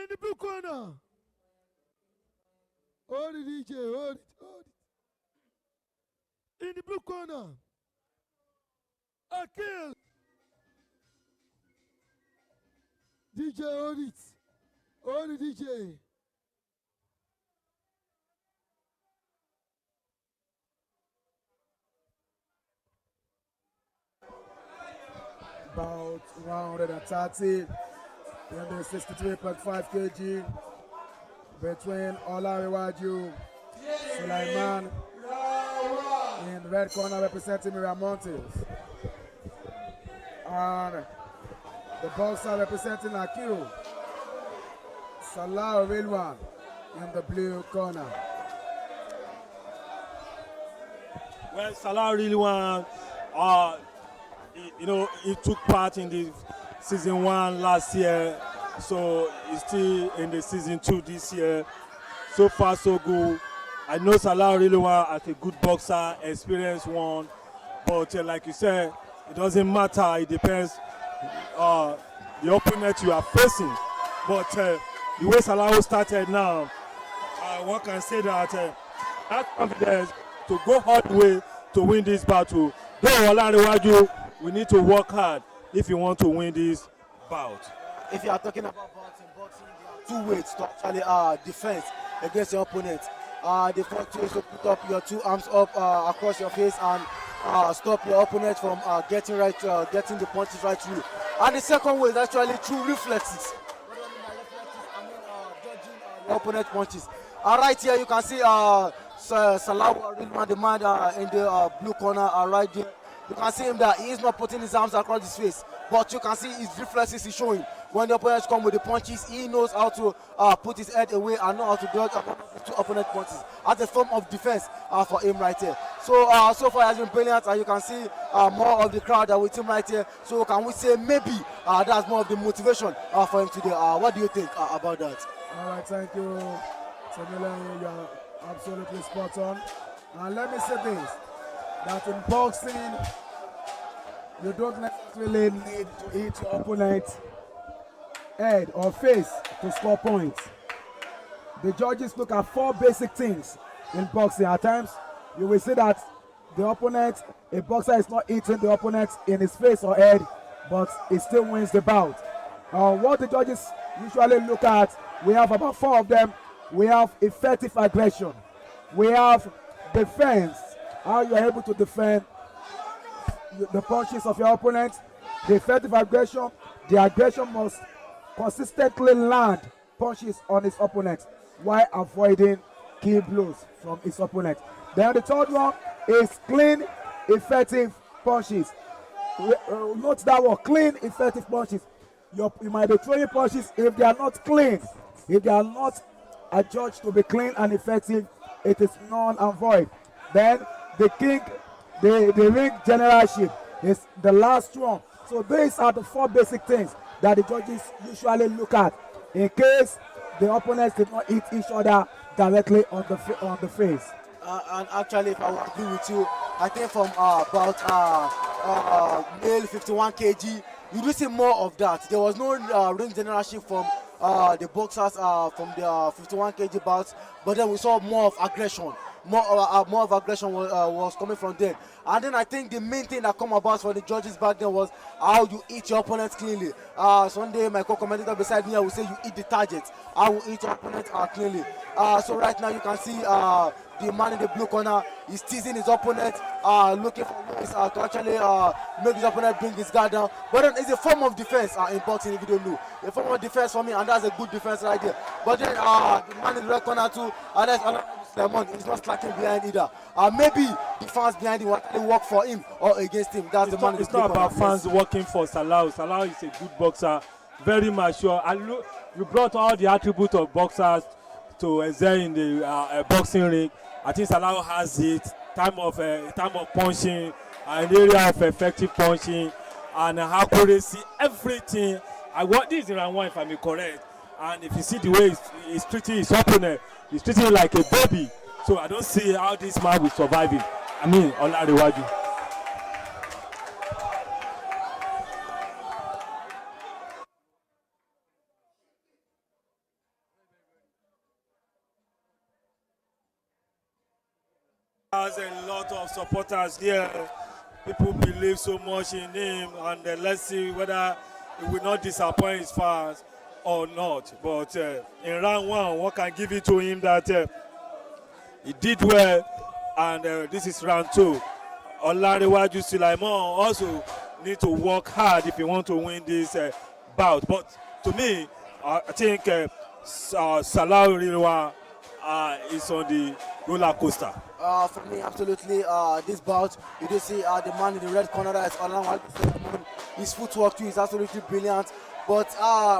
In the blue corner. Hold it, DJ. Hold it. In the blue corner. Akil. DJ, hold it. Hold it, DJ. About 130 in the 63.5 kg between Olanrewaju, Sulaiman in red corner representing Miramontes, and the boxer representing Akil, Salawu Rilwan in the blue corner. Well, Salawu Rilwan, he took part in the season 1 last year, so he's still in the season 2 this year. So far, so good. I know Salawu Rilwan as a good boxer, experienced one, but like you said, it doesn't matter. It depends the opponent you are facing. But the way Salawu started now, one can say that has confidence to go all the way to win this battle. Though Olanrewaju, we need to work hard if you want to win this bout. If you are talking about boxing, there are 2 ways to actually defense against your opponent. The first way is to put up your 2 arms up across your face and stop your opponent from getting the punches right through. And the second way is actually through reflexes. What do I mean by reflexes? I mean dodging your opponent's punches. Right here you can see Salawu Rilwan, the man in the blue corner, right there. You can see him that he is not putting his arms across his face, but you can see his reflexes is showing. When the opponents come with the punches, he knows how to put his head away and know how to dodge opponent punches as a form of defense for him right here. So so far has been brilliant, and you can see more of the crowd with him right here. So can we say maybe that's more of the motivation for him today? What do you think about that? All right, thank you, Samuel. You are absolutely spot on. And let me say this, that in boxing, you don't necessarily need to hit your opponent's head or face to score points. The judges look at 4 basic things in boxing. At times, you will see that a boxer is not hitting the opponent in his face or head, but he still wins the bout. What the judges usually look at, we have about 4 of them. We have effective aggression. We have defense, how you are able to defend the punches of your opponent. The effective aggression, the aggression must consistently land punches on his opponent while avoiding key blows from his opponent. Then the third one is clean, effective punches. Note that word, clean, effective punches. You might be throwing punches. If they are not clean, if they are not adjudged to be clean and effective, it is null and void. Then the ring generalship is the last one. So these are the 4 basic things that the judges usually look at in case the opponents did not hit each other directly on the face. And actually, if I would agree with you, I think from about male 51 kg, you do see more of that. There was no ring generalship from the boxers from the 51 kg bouts, but then we saw more of aggression. More of aggression was coming from them. And then I think the main thing that come about for the judges back then was how you eat your opponents cleanly. Sunday, my co-commentator beside me, I will say you eat the target. I will eat your opponent cleanly. So right now you can see the man in the blue corner is teasing his opponent, looking for ways to actually make his opponent bring his guard down. But then it's a form of defense in boxing, if you don't know. A form of defense for me, and that's a good defense right there. But then the man in the red corner too, and that's Sulaiman is not slacking behind either. Maybe the fans behind him want to work for him or against him. That's the man. It's not about fans working for Salawu. Salawu is a good boxer, very mature. And look, you brought all the attributes of boxers to excel in the boxing ring. I think Salawu has it. Time of punching, an area of effective punching, and accuracy, everything. This is round 1, if I'm correct. And if you see the way he's treating his opponent, he's treating him like a baby. So I don't see how this man will survive it. I mean, Olanrewaju. Has a lot of supporters here. People believe so much in him, and let's see whether he will not disappoint his fans or not. But in round one, one can give it to him that he did well, and this is round two. Olanrewaju Sulaiman also need to work hard if he want to win this bout. But to me, I think Salawu Rilwan is on the roller coaster. For me, absolutely, this bout, you do see the man in the red corner, that is Olanrewaju. His footwork too is absolutely brilliant. But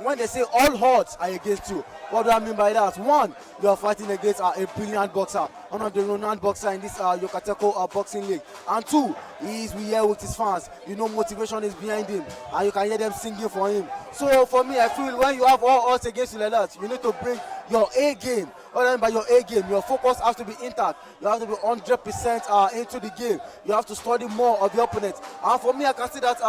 when they say all odds are against you, what do I mean by that? One, you are fighting against a brilliant boxer, one of the renowned boxer in this Yucateco boxing league. And two, he is here with his fans. You know, motivation is behind him, and you can hear them singing for him. So for me, I feel when you have all odds against you like that, you need to bring your A game. What I mean by your A game, your focus has to be intact. You have to be 100% into the game. You have to study more of your opponent. And for me, I can see that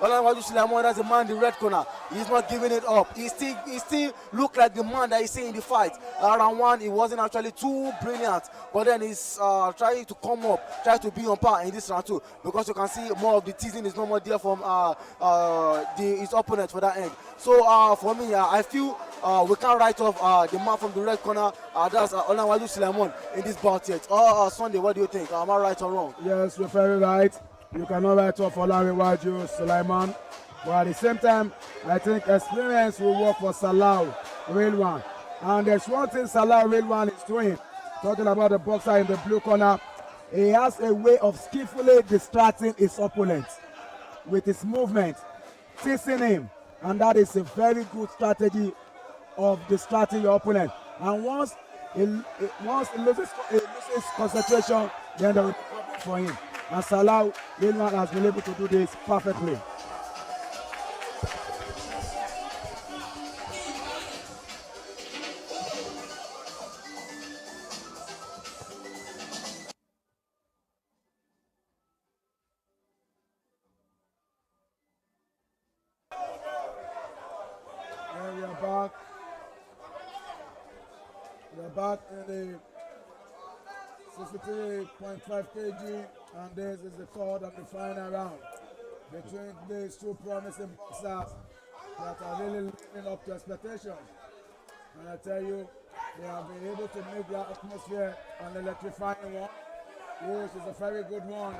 Olanrewaju Sulaiman, as a man in the red corner, he's not giving it up. He still look like the man that he's seeing in the fight. Round one, he wasn't actually too brilliant, but then he's trying to come up, try to be on par in this round two, because you can see more of the teasing is no more there from his opponent for that end. So for me, I feel we can't write off the man from the red corner, that's Olanrewaju Sulaiman, in this bout yet. Sunday, what do you think? Am I right or wrong? Yes, you're very right. You cannot write off Olanrewaju Sulaiman. But at the same time, I think experience will work for Salawu Rilwan. And there's one thing Salawu Rilwan is doing. Talking about the boxer in the blue corner, he has a way of skillfully distracting his opponent with his movement, teasing him. And that is a very good strategy of distracting your opponent. And once he loses concentration, then there will be problem for him. And Salawu Rilwan has been able to do this perfectly. And we are back. We are back in the 63.5 kg, and this is the third and the final round between these two promising boxers that are really living up to expectations. And I tell you, they have been able to make their atmosphere an electrifying one, which is a very good one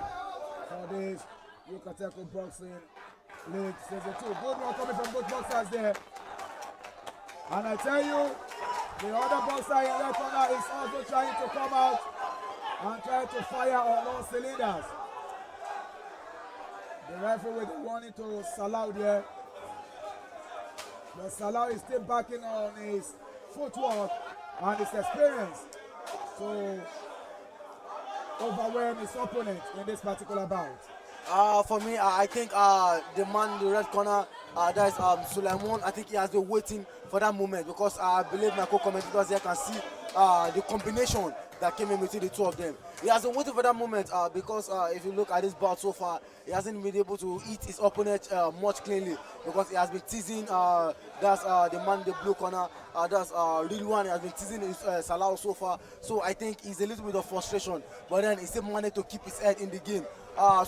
for this Yucateco Boxing League Season 2. Good one coming from both boxers there. And I tell you, the other boxer in that corner is also trying to come out and try to fire on all cylinders. The referee with the warning to Salawu there. But Salawu is still backing on his footwork and his experience to overwhelm his opponent in this particular bout. For me, I think the man in the red corner, that is Sulaiman, I think he has been waiting for that moment, because I believe my co-commentators here can see the combination that came in between the two of them. He has been waiting for that moment because if you look at this bout so far, he hasn't been able to hit his opponent much cleanly, because he has been teasing, that's the man in the blue corner, that's Rilwan. He has been teasing Salawu so far. So I think he's a little bit of frustration, but then he still managed to keep his head in the game.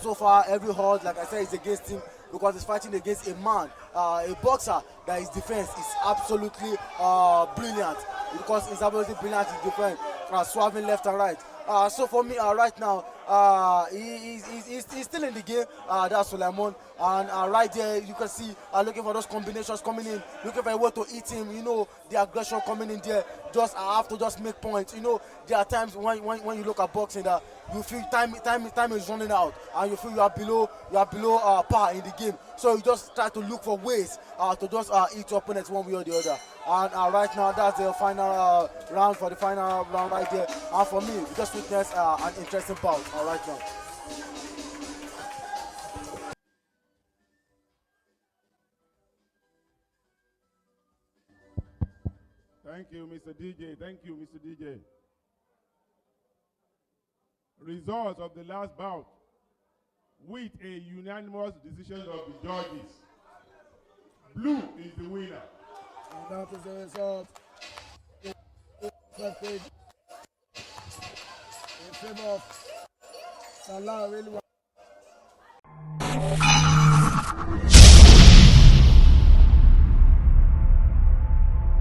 So far, every hold, like I said, is against him, because he's fighting against a man, a boxer, that his defense is absolutely brilliant, because he's absolutely brilliant in defense, swerving left and right. So for me, right now, he's still in the game, that's Sulaiman. And right there, you can see looking for those combinations coming in, looking for a way to hit him. You know, the aggression coming in there. Just have to just make points. You know, there are times when you look at boxing that you feel time is running out, and you feel you are below par in the game. So you just try to look for ways to just hit your opponents one way or the other. And right now, that's the final round for the final round right there. And for me, we just witnessed an interesting bout right now. Thank you, Mr. DJ. Thank you, Mr. DJ. Results of the last bout with a unanimous decision of the judges. Blue is the winner. And that is the result. In favor of Salawu Rilwan.